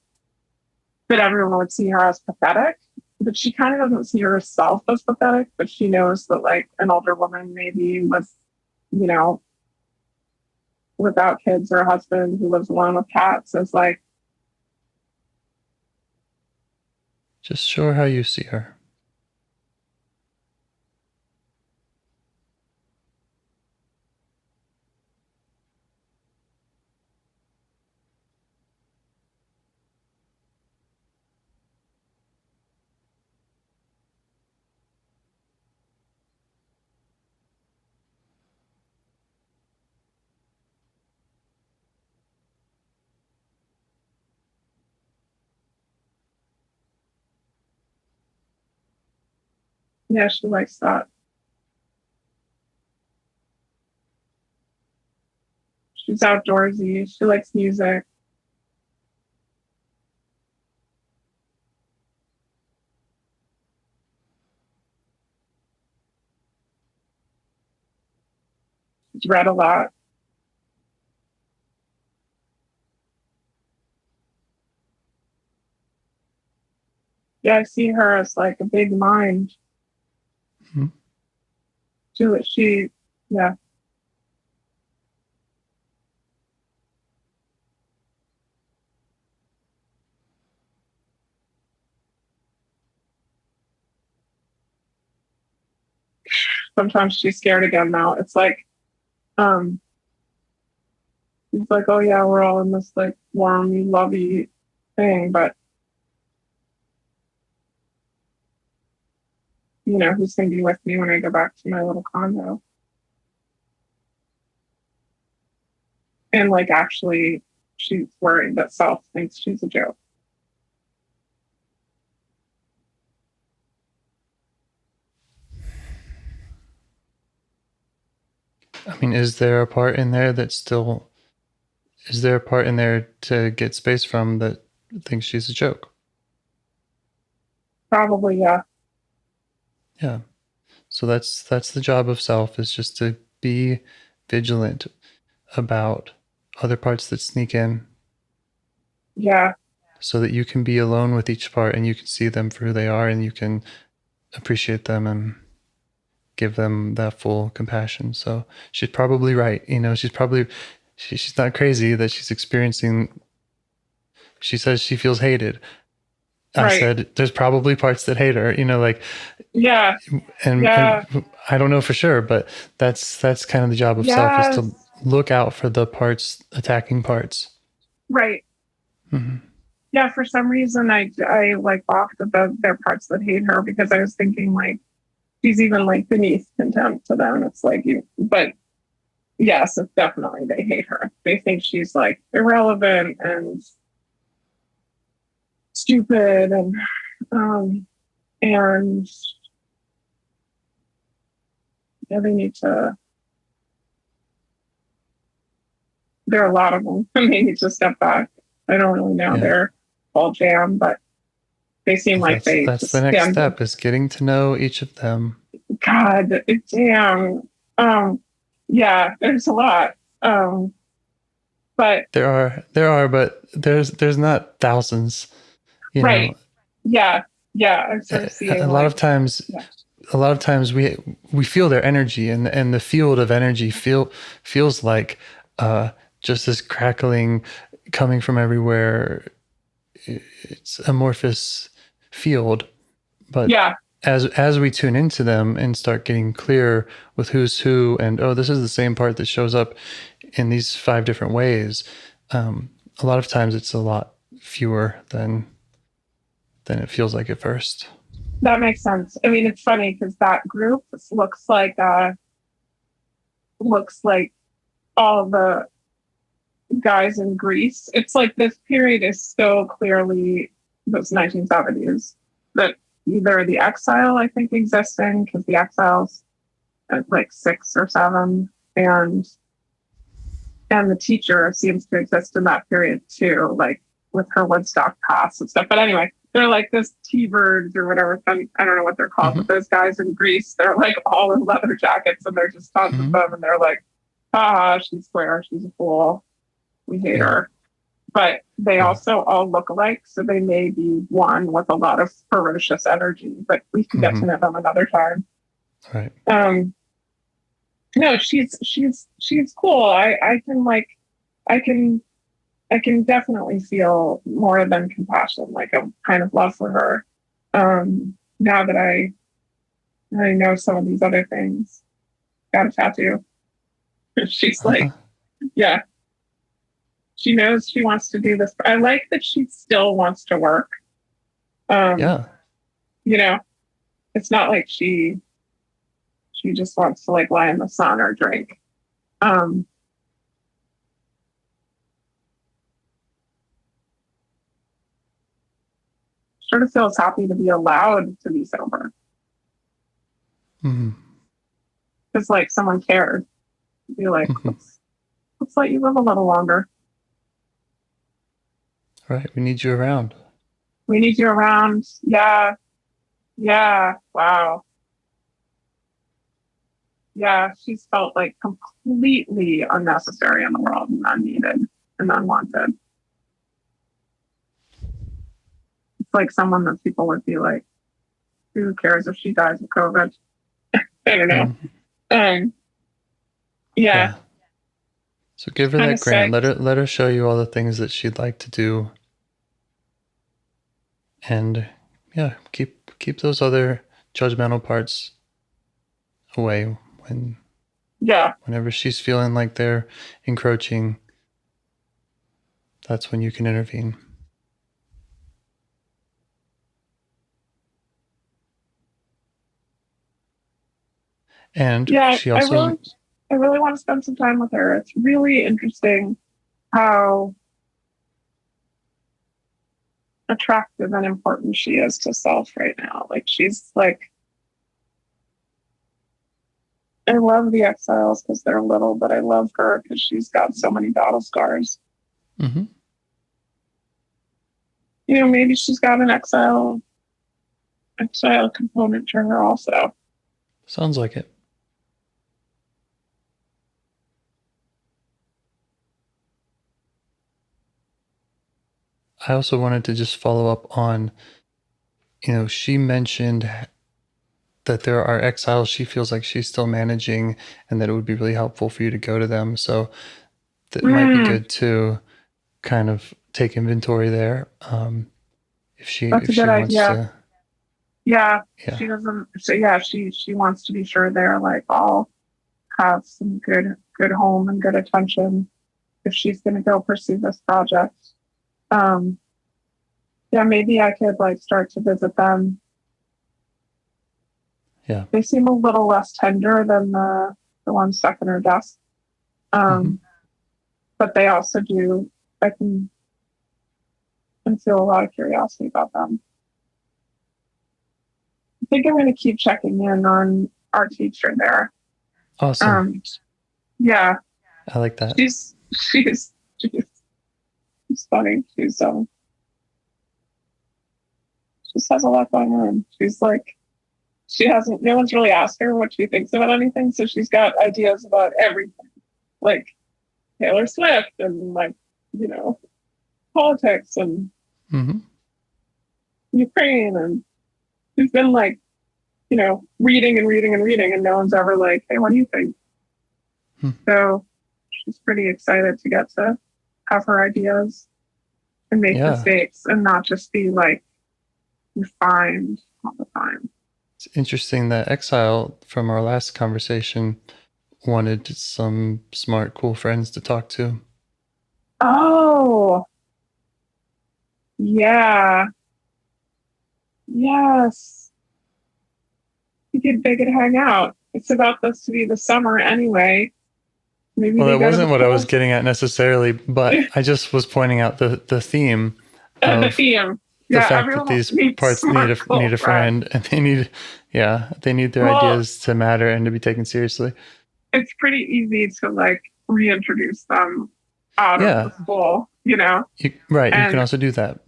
that everyone would see her as pathetic. But she kind of doesn't see herself as pathetic, but she knows that like an older woman maybe with, without kids or a husband who lives alone with cats is like. Just show her how you see her. Yeah, she likes that. She's outdoorsy. She likes music. read a lot. Yeah, I see her as like a big mind. Mm-hmm. Yeah. Sometimes she's scared again now. It's like, it's like, oh yeah, we're all in this like warm, lovey thing, but you know, who's going to be with me when I go back to my little condo? And like, actually, she's worried that Self thinks she's a joke. I mean, is there a part in there to get space from that thinks she's a joke? Probably, yeah. Yeah. So that's the job of Self, is just to be vigilant about other parts that sneak in. Yeah. So that you can be alone with each part and you can see them for who they are and you can appreciate them and give them that full compassion. So she's probably right. You know, she's not crazy that she's experiencing. She says she feels hated. I said there's probably parts that hate her, you know, like, yeah. And I don't know for sure, but that's kind of the job of Self, is to look out for the parts, attacking parts. Right. Mm-hmm. Yeah. For some reason, I like balked at their parts that hate her, because I was thinking like she's even like beneath contempt to them. It's like but yes, it's definitely they hate her. They think she's like irrelevant and stupid and yeah, they need to. There are a lot of them, and they need to step back. I don't really know their whole jam, but they seem like that's the next step, is getting to know each of them. God damn. Yeah, there's a lot. But there are, but there's not thousands. You know? Yeah. I'm sort of seeing a lot of times we feel their energy, and the field of energy feels like just this crackling coming from everywhere. It's amorphous field, but as we tune into them and start getting clear with who's who, and this is the same part that shows up in these 5 different ways, a lot of times it's a lot fewer than it feels like at first. That makes sense. I mean, it's funny because that group looks like all the guys in Greece. It's like this period is so clearly those 1970s, that either the exile, I think, existing, because the exile's at like 6 or 7, and the teacher seems to exist in that period too, like with her Woodstock pass and stuff. But anyway, they're like this T-birds or whatever. I don't know what they're called, but those guys in Greece, they're like all in leather jackets, and they're just tons of them, and they're like, she's square, she's a fool, we hate her. But they also all look alike, so they may be one with a lot of ferocious energy, but we can get to know them another time. Right. No, she's cool. I can definitely feel more than compassion, like a kind of love for her. Now that I know some of these other things. Got a tattoo. She's like, yeah. She knows she wants to do this. I like that she still wants to work. You know, it's not like she just wants to like lie in the sun or drink. Sort of feels happy to be allowed to be sober. It's like someone cared. Be like, let's let you live a little longer. Right. We need you around. We need you around. Yeah. Wow. Yeah, she's felt like completely unnecessary in the world and unneeded and unwanted. It's like someone that people would be like, who cares if she dies of COVID? I don't know. Yeah. So give her that grant. Let her show you all the things that she'd like to do. And yeah, keep those other judgmental parts away whenever she's feeling like they're encroaching. That's when you can intervene. And she also I really want to spend some time with her. It's really interesting how attractive and important she is to self right now. Like she's like, I love the exiles because they're little, but I love her because she's got so many battle scars. Mm-hmm. You know, maybe she's got an exile component to her also. Sounds like it. I also wanted to just follow up on, she mentioned that there are exiles she feels like she's still managing and that it would be really helpful for you to go to them. So that might be good to kind of take inventory there. If she wants to. Yeah. She doesn't. So yeah, she wants to be sure they're like all have some good home and good attention if she's going to go pursue this project. Yeah, maybe I could like start to visit them. Yeah, they seem a little less tender than the one stuck in her desk. But they also do. I can feel a lot of curiosity about them. I think I'm going to keep checking in on our teacher there. Awesome. Yeah, I like that. She's funny. She just has a lot going on. She's like, no one's really asked her what she thinks about anything, so she's got ideas about everything, like Taylor Swift and like, politics and Ukraine, and she's been like, reading and reading and reading, and no one's ever like, hey, what do you think? So she's pretty excited to get to have her ideas and make mistakes and not just be like refined all the time. It's interesting that Exile from our last conversation wanted some smart, cool friends to talk to. Oh, yeah. Yes. They could hang out. It's about this to be the summer anyway. Maybe that wasn't what I was getting at necessarily, but I just was pointing out the theme. The theme. The fact that these parts need a friend, and they need their ideas to matter and to be taken seriously. It's pretty easy to like reintroduce them out of the school, you can also do that.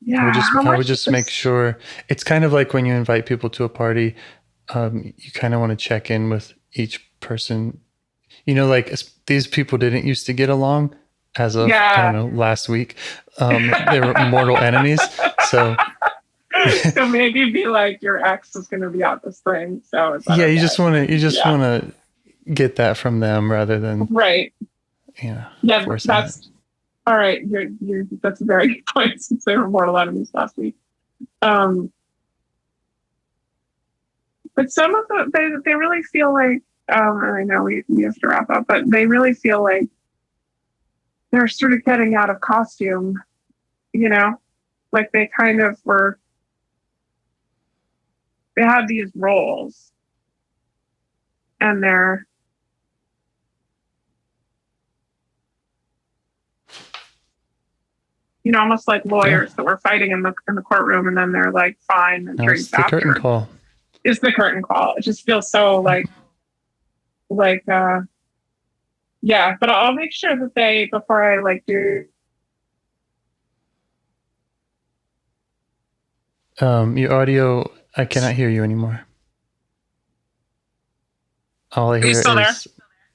Yeah, I would just make sure. It's kind of like when you invite people to a party, you kind of want to check in with each person. Like these people didn't used to get along as of, I don't know, last week. They were mortal enemies. So maybe be like, your ex is going to be out this spring. So you just want to get that from them rather than that's all right. That's a very good point since they were mortal enemies last week. But some of they really feel like, I know we have to wrap up, but they really feel like they're sort of getting out of costume, like they kind of they had these roles and they're almost like lawyers that were fighting in the courtrum, and then they're like fine and drinks after. Curtain call. It's the curtain call. It just feels so but I'll make sure that before I like do. Your audio, I cannot hear you anymore. All I hear is... there?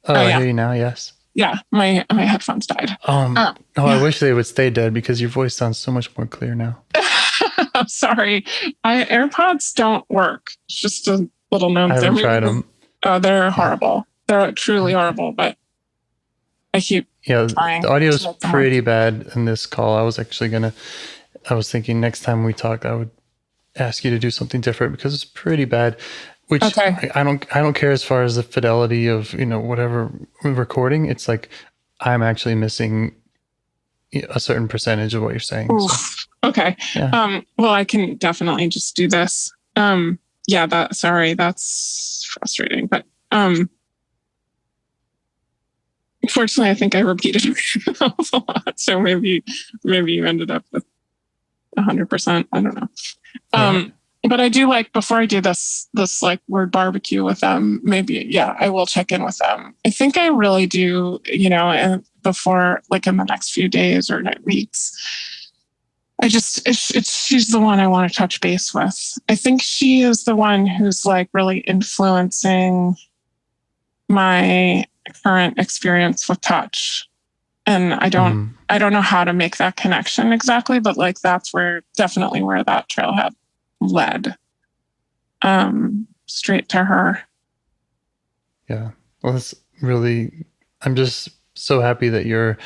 I hear you now, yes. Yeah, my headphones died. I wish they would stay dead because your voice sounds so much more clear now. I'm sorry. AirPods don't work. It's just a little known thing. I haven't tried them. They're horrible. They're truly horrible, but I keep trying. The audio is pretty bad in this call. I was thinking next time we talk, I would ask you to do something different because it's pretty bad. Which I don't care as far as the fidelity of, whatever recording. It's like I'm actually missing a certain percentage of what you're saying. So. Okay. Yeah. Well, I can definitely just do this. That's frustrating. But unfortunately, I think I repeated myself a lot. So maybe you ended up with 100%. I don't know. But I do like, before I do this like word barbecue with them, maybe, I will check in with them. I think I really do, and before, like in the next few days or weeks, she's the one I want to touch base with. I think she is the one who's like really influencing my current experience with touch. And I don't know how to make that connection exactly, but like that's definitely where that trailhead led straight to her. Yeah. Well, that's really, I'm just so happy that you're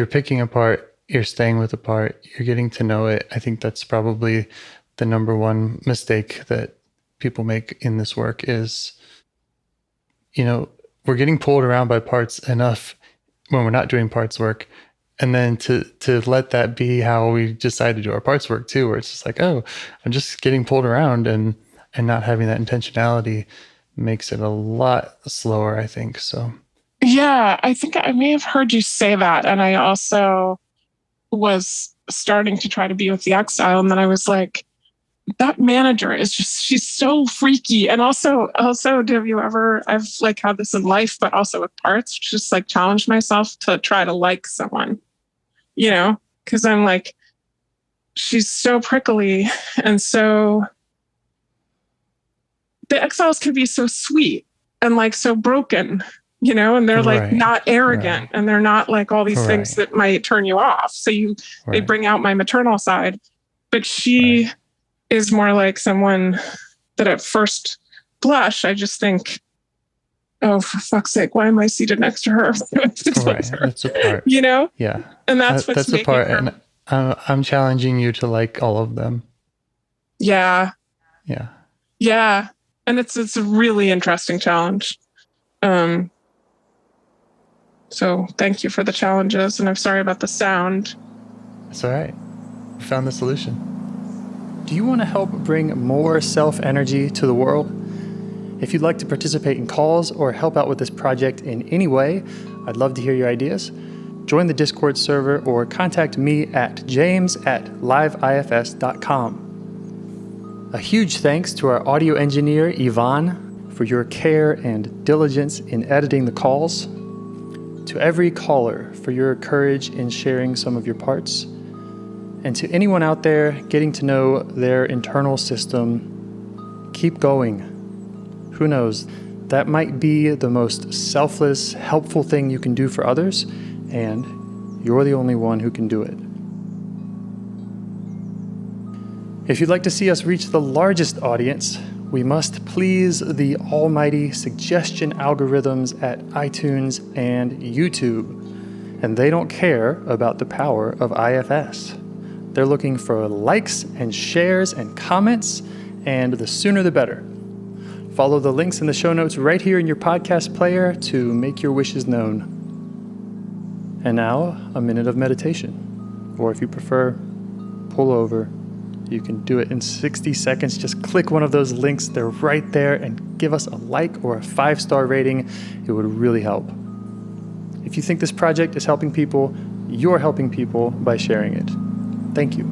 picking apart, you're staying with the part, you're getting to know it. I think that's probably the number one mistake that people make in this work is, we're getting pulled around by parts enough when we're not doing parts work. And then to let that be how we decide to do our parts work too, where it's just like, oh, I'm just getting pulled around and not having that intentionality makes it a lot slower, I think. So, yeah, I think I may have heard you say that. And I also was starting to try to be with the Exile. And then I was like, that manager she's so freaky. And also, have you ever, I've like had this in life, but also with parts, just like challenged myself to try to like someone, because I'm like, she's so prickly. And so the Exiles can be so sweet and like so broken, and they're like not arrogant and they're not like all these things that might turn you off. So they bring out my maternal side, but she is more like someone that at first blush, I just think, oh, for fuck's sake, why am I seated next to her? That's a part. Yeah. And that's a part. Her... And I'm challenging you to like all of them. Yeah. Yeah. Yeah. And it's a really interesting challenge. So thank you for the challenges. And I'm sorry about the sound. It's all right. We found the solution. Do you want to help bring more self-energy to the world? If you'd like to participate in calls or help out with this project in any way, I'd love to hear your ideas. Join the Discord server or contact me at james@liveifs.com. A huge thanks to our audio engineer, Yvonne, for your care and diligence in editing the calls. To every caller for your courage in sharing some of your parts. And to anyone out there getting to know their internal system, keep going. Who knows, that might be the most selfless, helpful thing you can do for others, and you're the only one who can do it. If you'd like to see us reach the largest audience, we must please the almighty suggestion algorithms at iTunes and YouTube, and they don't care about the power of IFS. They're looking for likes and shares and comments, and the sooner the better. Follow the links in the show notes right here in your podcast player to make your wishes known. And now, a minute of meditation. Or if you prefer, pull over. You can do it in 60 seconds. Just click one of those links. They're right there, and give us a like or a 5-star rating. It would really help. If you think this project is helping people, you're helping people by sharing it. Thank you.